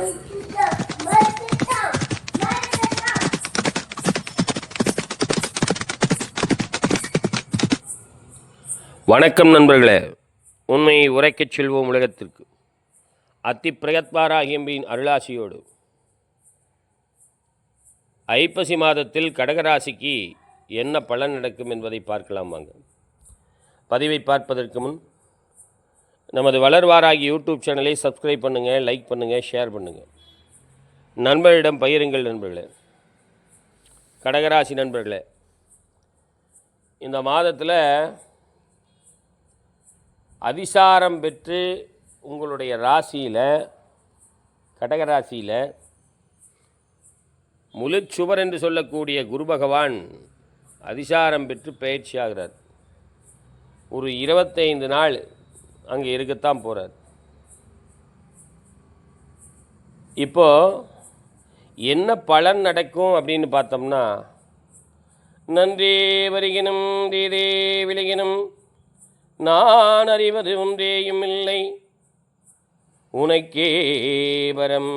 வணக்கம் நண்பர்களே. உண்மையை உரைக்கச் செல்வோம் உலகத்திற்கு. அத்திப்பிரயத்வாராகியம்பின் அருளாசியோடு ஐப்பசி மாதத்தில் கடகராசிக்கு என்ன பலன் நடக்கும் என்பதை பார்க்கலாம் வாங்க. பதிவை பார்ப்பதற்கு முன் நமது வளர்வாராகி யூடியூப் சேனலை சப்ஸ்கிரைப் பண்ணுங்கள், லைக் பண்ணுங்கள், ஷேர் பண்ணுங்கள், நண்பர்களிடம் பகிருங்கள். நண்பர்களே, கடகராசி நண்பர்களே, இந்த மாதத்தில் அதிசாரம் பெற்று உங்களுடைய ராசியில், கடகராசியில் முழுச்சுவர் என்று சொல்லக்கூடிய குரு பகவான் அதிசாரம் பெற்று பயிற்சி ஆகிறார். ஒரு 25 நாள் அங்கே இருக்கத்தான் போகிறார். இப்போது என்ன பலன் நடக்கும் அப்படின்னு பார்த்தோம்னா, நன்றே வருகினும் தீதே விலகினும் நான் அறிவது ஒன்றேயும் இல்லை, உனக்கே வரம்,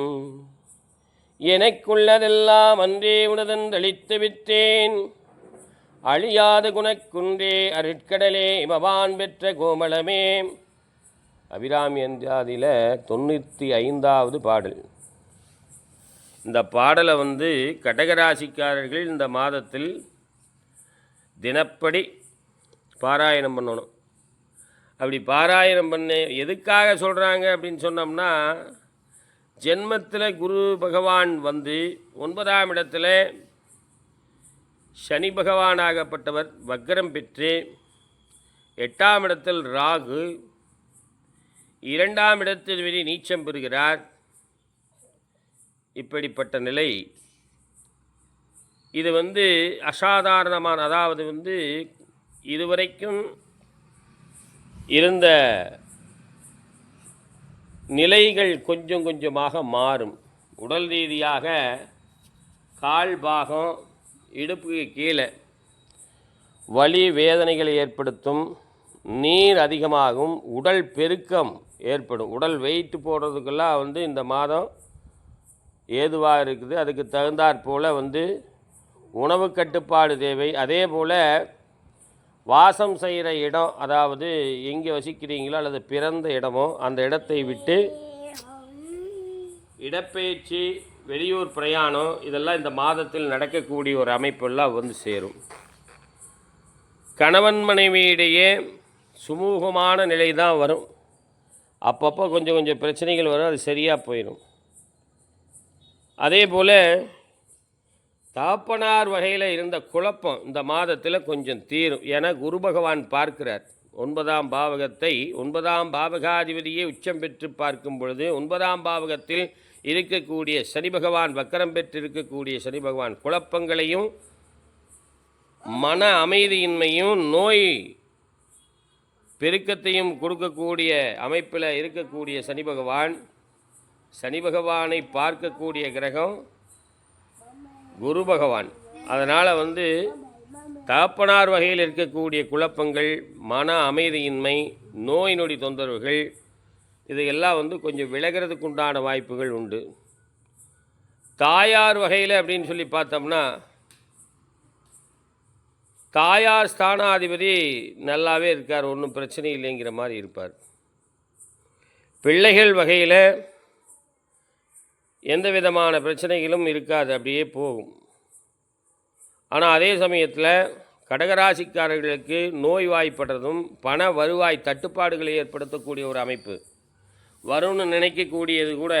எனக்குள்ளதெல்லாம் அன்றே உனதந்தளித்து விட்டேன், அழியாத குணக்குன்றே அருட்கடலே பவான் பெற்ற கோமளமே. அபிராமி அந்தாதியில் 95வது பாடல். இந்த பாடலை கடகராசிக்காரர்கள் இந்த மாதத்தில் தினப்படி பாராயணம் பண்ணணும். அப்படி பாராயணம் பண்ண எதுக்காக சொல்கிறாங்க அப்படின்னு சொன்னோம்னா, ஜென்மத்தில் குரு பகவான் 9ஆம் இடத்துல சனி பகவானாகப்பட்டவர் வக்ரம் பெற்று 8ஆம் இடத்தில் ராகு, 2ஆம் இடத்தில் நீச்சம் பெறுகிறார். இப்படிப்பட்ட நிலை இது அசாதாரணமான, அதாவது இதுவரைக்கும் இருந்த நிலைகள் கொஞ்சம் கொஞ்சமாக மாறும். உடல் ரீதியாக கால் பாகம், இடுப்புக்கு கீழே வலி வேதனைகளை ஏற்படுத்தும், நீர் அதிகமாகும், உடல் பெருக்கம் ஏற்படும். உடல் வெயிட் போடுறதுக்கெல்லாம் இந்த மாதம் ஏதுவாக இருக்குது. அதுக்கு தகுந்தாற்போல் உணவு கட்டுப்பாடு தேவை. அதே போல் வாசம் செய்கிற இடம், அதாவது எங்கே வசிக்கிறீங்களோ அல்லது பிறந்த இடமோ அந்த இடத்தை விட்டு இடப்பெயர்ச்சி, வெளியூர் பிரயாணம், இதெல்லாம் இந்த மாதத்தில் நடக்கக்கூடிய ஒரு அமைப்பெல்லாம் சேரும். கணவன் மனைவியிடையே சுமூகமான நிலை தான் வரும். அப்பப்போ கொஞ்சம் கொஞ்சம் பிரச்சனைகள் வரும், அது சரியாக போயிடும். அதே போல் தாப்பனார் வகையில் இருந்த குழப்பம் இந்த மாதத்தில் கொஞ்சம் தீரும். என குரு பகவான் பார்க்கிறார் 9ஆம் பாவகத்தை. 9ஆம் பாவகாதிபதியை உச்சம் பெற்று பார்க்கும் பொழுது 9ஆம் பாவகத்தில் இருக்கக்கூடிய சனி பகவான், வக்கரம் பெற்று இருக்கக்கூடிய சனி பகவான் குழப்பங்களையும் மன அமைதியின்மையும் நோய் பெருக்கத்தையும் கொடுக்கக்கூடிய அமைப்பில் இருக்கக்கூடிய சனி பகவானை பார்க்கக்கூடிய கிரகம் குரு பகவான். அதனால் தகப்பனார் வகையில் இருக்கக்கூடிய குழப்பங்கள், மன அமைதியின்மை, நோய் நொடி தொந்தரவுகள், இதையெல்லாம் கொஞ்சம் விலகிறதுக்கு உண்டான வாய்ப்புகள் உண்டு. தாயார் வகையில் அப்படின்னு சொல்லி பார்த்தோம்னா, தாயார் ஸ்தானாதிபதி நல்லாவே இருக்கார், ஒன்றும் பிரச்சனை இல்லைங்கிற மாதிரி இருப்பார். பிள்ளைகள் வகையில் எந்த விதமான பிரச்சனைகளும் இருக்காது, அப்படியே போகும். ஆனால் அதே சமயத்தில் கடகராசிக்காரர்களுக்கு நோய்வாய்ப்படுறதும் பண வருவாய் தட்டுப்பாடுகளை ஏற்படுத்தக்கூடிய ஒரு அமைப்பு வரும்னு நினைக்கக்கூடியது கூட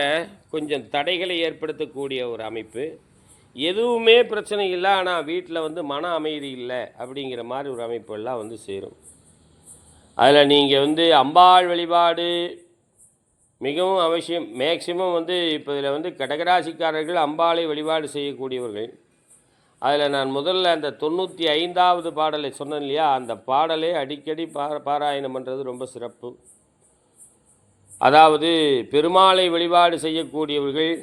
கொஞ்சம் தடைகளை ஏற்படுத்தக்கூடிய ஒரு அமைப்பு. எதுவுமே பிரச்சனை இல்லை, ஆனால் வீட்டில் மன அமைதி இல்லை அப்படிங்கிற மாதிரி ஒரு அமைப்பெல்லாம் சேரும். அதில் நீங்கள் அம்பாள் வழிபாடு மிகவும் அவசியம். மேக்சிமம் இப்போ இதில் கடகராசிக்காரர்கள் அம்பாளை வழிபாடு செய்யக்கூடியவர்கள். அதில் நான் முதல்ல அந்த 95வது பாடலை சொன்னேன் இல்லையா, அந்த பாடலை அடிக்கடி பாராயணம் பண்ணுறது ரொம்ப சிறப்பு. அதாவது பெருமாளை வழிபாடு செய்யக்கூடியவர்கள்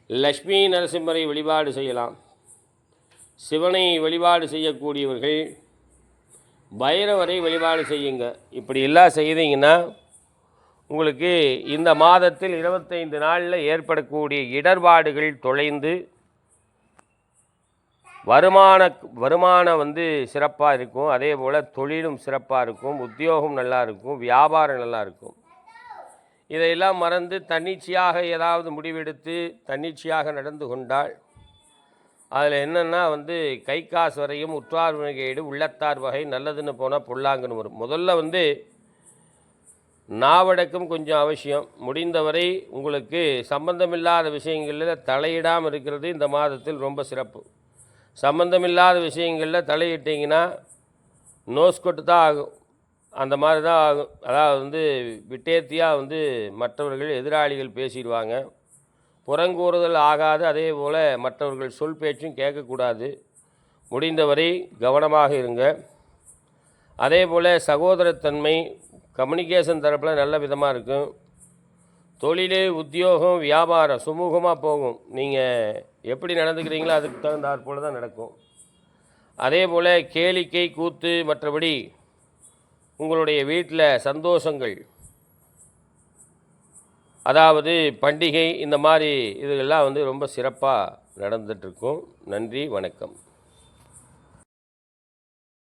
லக்ஷ்மி நரசிம்மரை வழிபாடு செய்யலாம். சிவனை வழிபாடு செய்யக்கூடியவர்கள் பைரவரை வழிபாடு செய்யுங்க. இப்படி எல்லாம் செய்தீங்கன்னா உங்களுக்கு இந்த மாதத்தில் 25 நாளில் ஏற்படக்கூடிய இடர்பாடுகள் தொலைந்து வருமானம் வந்து சிறப்பாக இருக்கும். அதே போல் தொழிலும் சிறப்பாக இருக்கும், உத்தியோகம் நல்லா இருக்கும், வியாபாரம் நல்லா இருக்கும். இதையெல்லாம் மறந்து தன்னிச்சையாக ஏதாவது முடிவெடுத்து தன்னிச்சையாக நடந்து கொண்டால் அதில் என்னென்னா வந்து கை காசு வரையும் உற்றார் வகையீடு உள்ளத்தார் வகை நல்லதுன்னு போனால் பொல்லாங்கன்னு வரும். முதல்ல வந்து நாவடக்கம் கொஞ்சம் அவசியம். முடிந்தவரை உங்களுக்கு சம்பந்தமில்லாத விஷயங்களில் தலையிடாமல் இருக்கிறது இந்த மாதத்தில் ரொம்ப சிறப்பு. சம்பந்தமில்லாத விஷயங்களில் தலையிட்டிங்கன்னா நோஸ்கொட்டு தான் ஆகும், அந்த மாதிரி தான் ஆகும். அதாவது வந்து விட்டேத்தியாக வந்து மற்றவர்கள் எதிராளிகள் பேசிடுவாங்க. புறங்கூறுதல் ஆகாது. அதே போல் மற்றவர்கள் சொல் பேச்சும் கேட்கக்கூடாது. முடிந்தவரை கவனமாக இருங்க. அதே போல் சகோதரத்தன்மை கம்யூனிகேஷன் தரப்பில் நல்ல விதமாக இருக்கும். தொழில் உத்தியோகம் வியாபாரம் சுமூகமாக போகும். நீங்கள் எப்படி நடந்துக்கிறீங்களோ அதுக்கு தகுந்தாற் போல் தான் நடக்கும். அதே போல் கேளிக்கை கூத்து மற்றபடி உங்களுடைய வீட்டில் சந்தோஷங்கள், அதாவது பண்டிகை, இந்த மாதிரி இதுகள்லாம் வந்து ரொம்ப சிறப்பாக நடந்துகிட்ருக்கும். நன்றி, வணக்கம்.